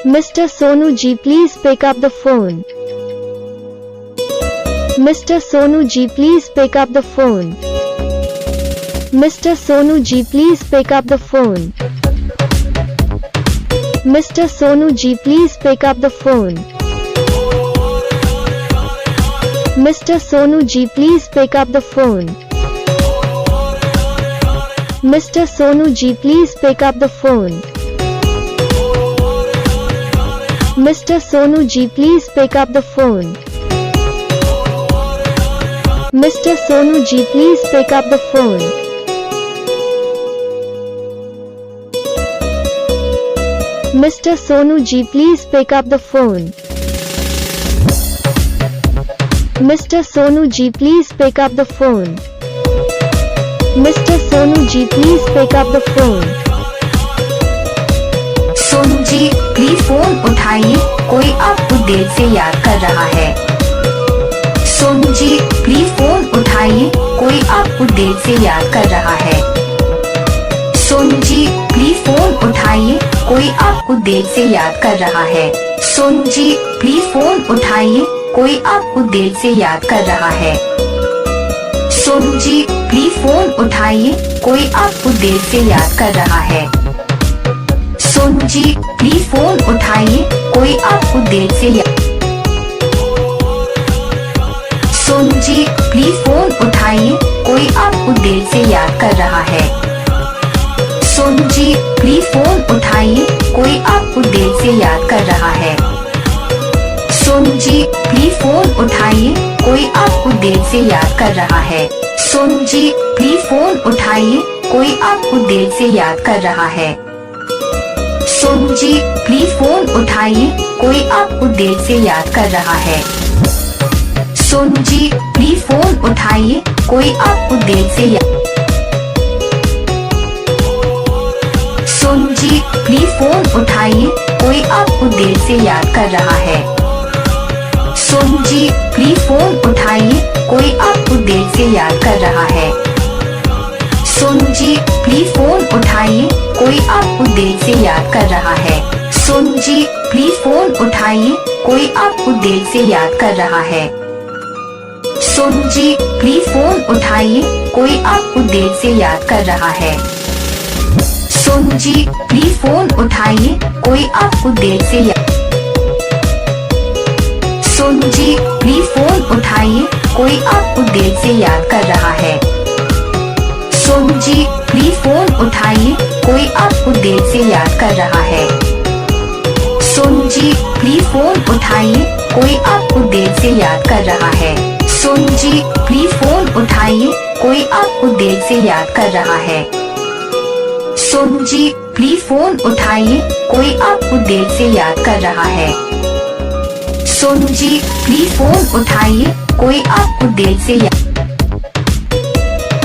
Mr. Sonu ji, please pick up the phone. Mr. Sonu ji, please pick up the phone. Mr. Sonu ji, please pick up the phone. Mr. Sonu ji, please pick up the phone. Mr. Sonu ji, please pick up the phone. Mr. Sonu ji, please pick up the phone. Mr. Sonu ji, please pick up the phone. Mr. Sonu ji, please pick up the phone. Mr. Sonu ji, please pick up the phone. Mr. Sonu ji, please pick up the phone. Mr. Sonu ji, please pick up the phone. Sonu ji please phone उठाइए, कोई आपको देर से याद कर रहा है। Sonu ji please phone उठाइए, कोई आपको देर से याद कर रहा है। सोनू जी प्लीज फोन उठाइए, कोई आपको देर से याद कर रहा है। सोनू जी प्लीज फोन उठाइए, कोई आपको देर से याद कर रहा है। सोनू जी प्लीज फोन उठाइए, कोई आपको देर से याद कर रहा है। सोनू जी प्लीज फोन उठाइए, कोई आपको देर से सोनू जी प्लीज फोन उठाइए, कोई आपको देर से याद कर रहा है। सोनू जी प्लीज फोन उठाइए, कोई आपको देर से याद कर रहा है। सोनू जी प्लीज फोन उठाइए, कोई आपको देर से याद कर रहा है। सोनू जी प्लीज फोन उठाइए, कोई आपको देर से याद कर रहा है। सोनू जी प्लीज फोन उठाइए, कोई आपको देर से याद कर रहा है। सोनू जी प्लीज फोन उठाइए, कोई आपको देर से सोनू जी प्लीज फोन उठाइए, कोई आपको देर से याद कर रहा है। सोनू जी प्लीज फोन उठाइए, कोई आपको देर से याद कर रहा है। सोनू जी प्लीज फोन उठाइए, कोई आपको देर से याद कर रहा है। सोनू जी प्लीज फोन उठाइए, कोई आपको देर से याद कर रहा है। सोनू जी प्लीज फोन उठाइए, कोई आपको देर से याद कर रहा है। सोनू जी प्लीज फोन उठाइए, कोई आपको देर से सोनू जी प्लीज फोन उठाइए, कोई आपको देर से याद कर रहा है। सोनू जी प्लीज फोन उठाइए, कोई आपको देर से याद कर रहा है। सोनू जी प्लीज फोन उठाइए, कोई आपको देर से याद कर रहा है। सोनू जी प्लीज फोन उठाइए, कोई आपको देर से याद कर रहा है। सोनू जी प्लीज फोन उठाइए, कोई आपको देर से याद कर रहा है। सोनू जी प्लीज फोन उठाइए, कोई आपको देर से